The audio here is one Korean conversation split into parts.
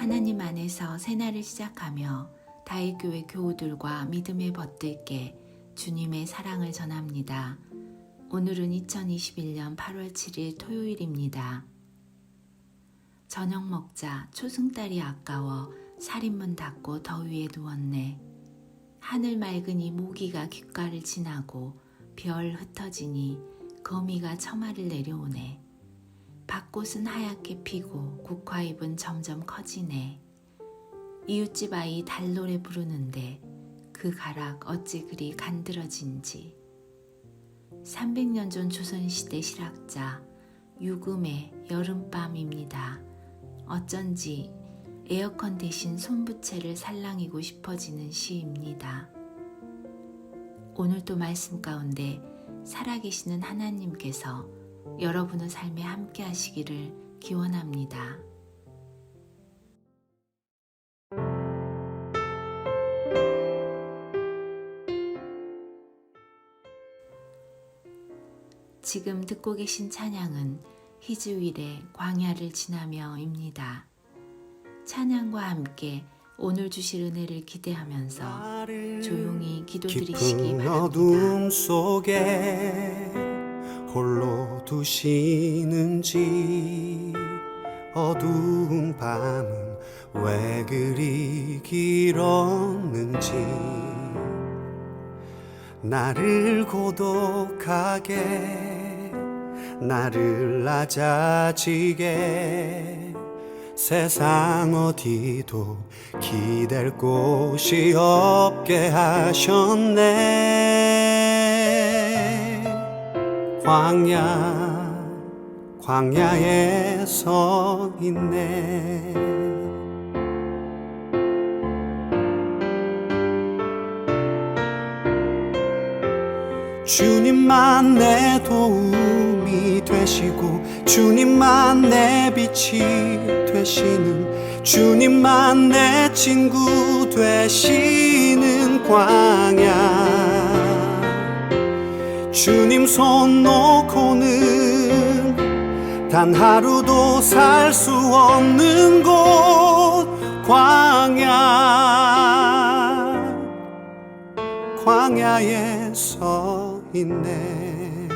하나님 안에서 새날을 시작하며 다윗교회 교우들과 믿음의 벗들께 주님의 사랑을 전합니다. 오늘은 2021년 8월 7일 토요일입니다. 저녁 먹자 초승달이 아까워 살인문 닫고 더위에 누웠네. 하늘 맑으니 모기가 귓가를 지나고 별 흩어지니 거미가 처마를 내려오네. 밭꽃은 하얗게 피고 국화잎은 점점 커지네. 이웃집 아이 달노래 부르는데 그 가락 어찌 그리 간드러진지. 300년 전 조선시대 실학자 유금의 여름밤입니다. 어쩐지 에어컨 대신 손부채를 살랑이고 싶어지는 시입니다. 오늘도 말씀 가운데 살아계시는 하나님께서 여러분의 삶에 함께 하시기를 기원합니다. 지금 듣고 계신 찬양은 히즈윌의 광야를 지나며입니다. 찬양과 함께 오늘 주실 은혜를 기대하면서 조용히 기도드리시기 깊은 바랍니다. 어둠 속에 홀로 두시는지 어두운 밤은 왜 그리 길었는지 나를 고독하게 나를 낮아지게 세상 어디도 기댈 곳이 없게 하셨네. 광야에 서 있네. 주님만 내 도움이 되시고 주님만 내 빛이 되시는 주님만 내 친구 되시는 광야. 주님 손 놓고는 단 하루도 살 수 없는 곳 광야에 서 있네.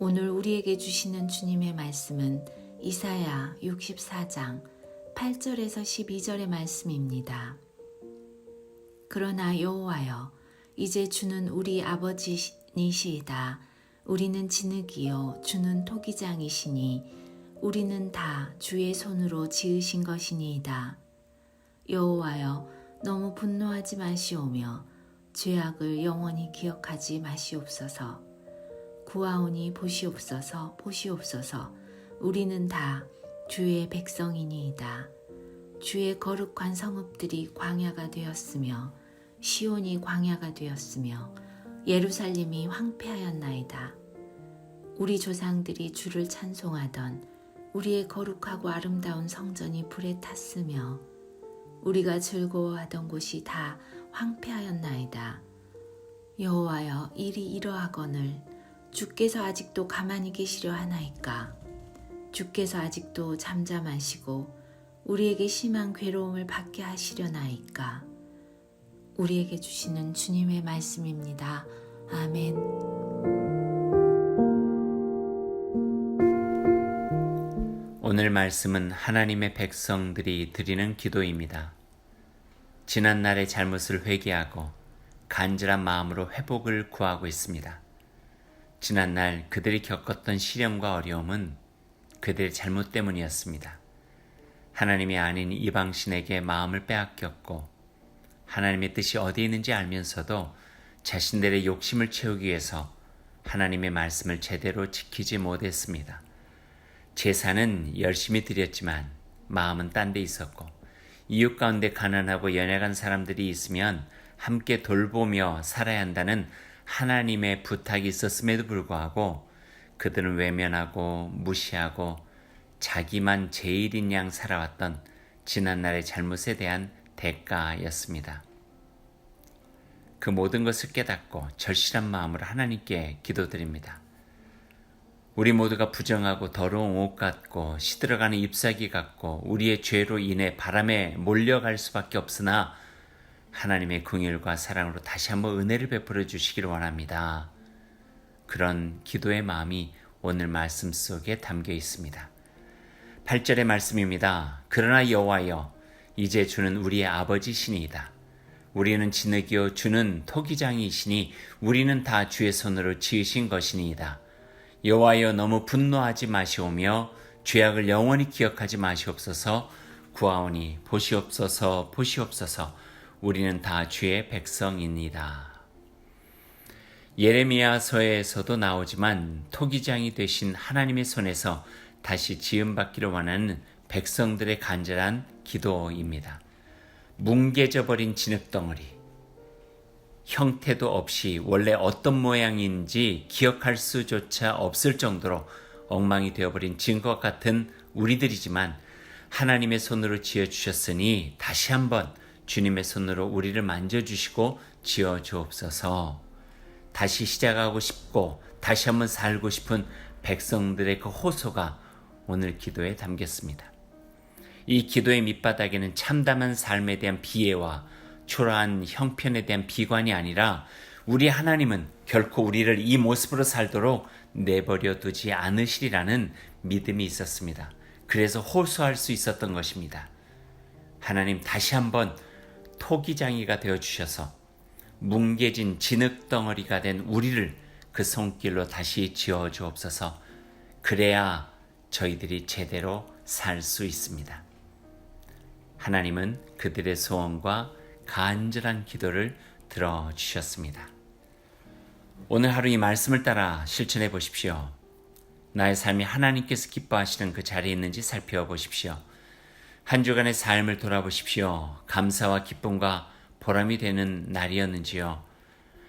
오늘 우리에게 주시는 주님의 말씀은 이사야 64장 8절에서 12절의 말씀입니다. 그러나 여호와여, 이제 주는 우리 아버지니시이다. 우리는 진흙이요 주는 토기장이시니 우리는 다 주의 손으로 지으신 것이니이다. 여호와여, 너무 분노하지 마시오며 죄악을 영원히 기억하지 마시옵소서. 구하오니 보시옵소서. 우리는 다 주의 백성이니이다. 주의 거룩한 성읍들이 광야가 되었으며 시온이 광야가 되었으며 예루살렘이 황폐하였나이다. 우리 조상들이 주를 찬송하던 우리의 거룩하고 아름다운 성전이 불에 탔으며 우리가 즐거워하던 곳이 다 황폐하였나이다. 여호와여, 일이 이러하거늘 주께서 아직도 가만히 계시려 하나이까? 주께서 아직도 잠잠하시고 우리에게 심한 괴로움을 받게 하시려나이까? 우리에게 주시는 주님의 말씀입니다. 아멘. 오늘 말씀은 하나님의 백성들이 드리는 기도입니다. 지난날의 잘못을 회개하고 간절한 마음으로 회복을 구하고 있습니다. 지난날 그들이 겪었던 시련과 어려움은 그들의 잘못 때문이었습니다. 하나님이 아닌 이방신에게 마음을 빼앗겼고 하나님의 뜻이 어디 있는지 알면서도 자신들의 욕심을 채우기 위해서 하나님의 말씀을 제대로 지키지 못했습니다. 제사는 열심히 드렸지만 마음은 딴 데 있었고 이웃 가운데 가난하고 연약한 사람들이 있으면 함께 돌보며 살아야 한다는 하나님의 부탁이 있었음에도 불구하고 그들은 외면하고 무시하고 자기만 제일인 양 살아왔던 지난날의 잘못에 대한 대가였습니다. 그 모든 것을 깨닫고 절실한 마음으로 하나님께 기도드립니다. 우리 모두가 부정하고 더러운 옷 같고 시들어가는 잎사귀 같고 우리의 죄로 인해 바람에 몰려갈 수밖에 없으나 하나님의 긍휼과 사랑으로 다시 한번 은혜를 베풀어 주시기를 원합니다. 그런 기도의 마음이 오늘 말씀 속에 담겨 있습니다. 8절의 말씀입니다. 그러나 여호와여, 이제 주는 우리의 아버지시니이다. 우리는 진흙이요 주는 토기장이시니 우리는 다 주의 손으로 지으신 것이니이다. 여호와여, 너무 분노하지 마시오며 죄악을 영원히 기억하지 마시옵소서. 구하오니 보시옵소서, 보시옵소서. 우리는 다 주의 백성입니다. 예레미야서에서도 나오지만 토기장이 되신 하나님의 손에서 다시 지음받기를 원하는 백성들의 간절한 기도입니다. 뭉개져 버린 진흙덩어리, 형태도 없이 원래 어떤 모양인지 기억할 수조차 없을 정도로 엉망이 되어버린 진것 같은 우리들이지만 하나님의 손으로 지어주셨으니 다시 한번 주님의 손으로 우리를 만져주시고 지어주옵소서. 다시 시작하고 싶고 다시 한번 살고 싶은 백성들의 그 호소가 오늘 기도에 담겼습니다. 이 기도의 밑바닥에는 참담한 삶에 대한 비애와 초라한 형편에 대한 비관이 아니라 우리 하나님은 결코 우리를 이 모습으로 살도록 내버려 두지 않으시리라는 믿음이 있었습니다. 그래서 호소할 수 있었던 것입니다. 하나님, 다시 한번 토기장이가 되어주셔서 뭉개진 진흙덩어리가 된 우리를 그 손길로 다시 지어주옵소서. 그래야 저희들이 제대로 살 수 있습니다. 하나님은 그들의 소원과 간절한 기도를 들어주셨습니다. 오늘 하루 이 말씀을 따라 실천해 보십시오. 나의 삶이 하나님께서 기뻐하시는 그 자리에 있는지 살펴보십시오. 한 주간의 삶을 돌아보십시오. 감사와 기쁨과 보람이 되는 날이었는지요.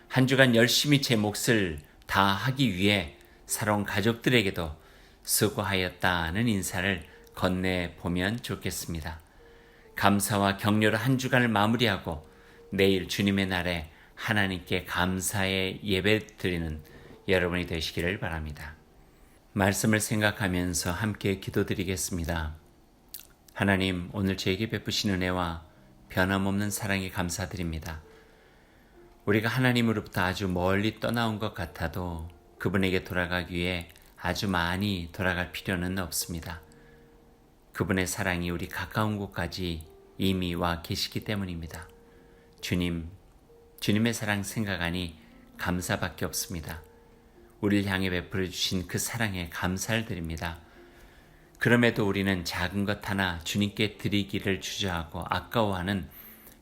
한 주간 열심히 제 몫을 다 하기 위해 살아온 가족들에게도 수고하였다는 인사를 건네보면 좋겠습니다. 감사와 격려로 한 주간을 마무리하고 내일 주님의 날에 하나님께 감사의 예배 드리는 여러분이 되시기를 바랍니다. 말씀을 생각하면서 함께 기도드리겠습니다. 하나님, 오늘 저에게 베푸신 은혜와 변함없는 사랑에 감사드립니다. 우리가 하나님으로부터 아주 멀리 떠나온 것 같아도 그분에게 돌아가기 위해 아주 많이 돌아갈 필요는 없습니다. 그분의 사랑이 우리 가까운 곳까지 이미 와 계시기 때문입니다. 주님, 주님의 사랑 생각하니 감사밖에 없습니다. 우리를 향해 베풀어 주신 그 사랑에 감사를 드립니다. 그럼에도 우리는 작은 것 하나 주님께 드리기를 주저하고 아까워하는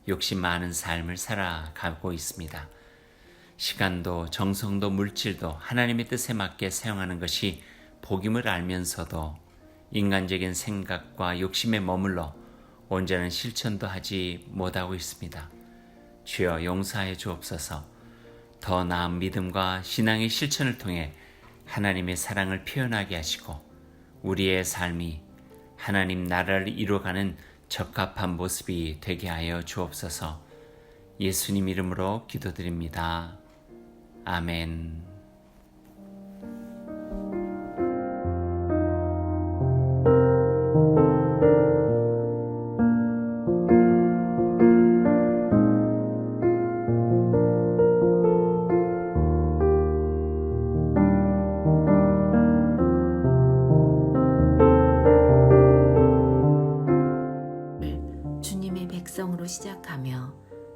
욕심 많은 삶을 살아가고 있습니다. 시간도 정성도 물질도 하나님의 뜻에 맞게 사용하는 것이 복임을 알면서도 인간적인 생각과 욕심에 머물러 온전한 실천도 하지 못하고 있습니다. 주여, 용서하여 주옵소서. 더 나은 믿음과 신앙의 실천을 통해 하나님의 사랑을 표현하게 하시고 우리의 삶이 하나님 나라를 이루어가는 적합한 모습이 되게 하여 주옵소서. 예수님 이름으로 기도드립니다. 아멘. 주님의 백성으로 시작하며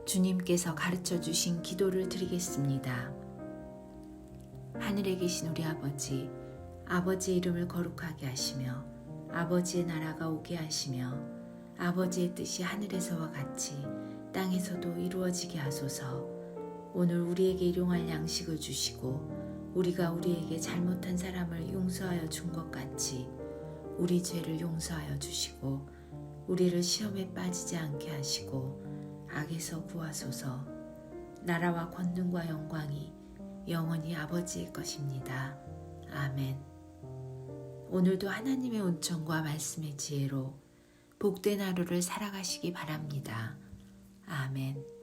주님께서 가르쳐 주신 기도를 드리겠습니다. 하늘에 계신 우리 아버지, 아버지의 이름을 거룩하게 하시며 아버지의 나라가 오게 하시며 아버지의 뜻이 하늘에서와 같이 땅에서도 이루어지게 하소서. 오늘 우리에게 일용할 양식을 주시고 우리가 우리에게 잘못한 사람을 용서하여 준 것 같이 우리 죄를 용서하여 주시고 우리를 시험에 빠지지 않게 하시고 악에서 구하소서. 나라와 권능과 영광이 영원히 아버지의 것입니다. 아멘. 오늘도 하나님의 온천과 말씀의 지혜로 복된 하루를 살아가시기 바랍니다. 아멘.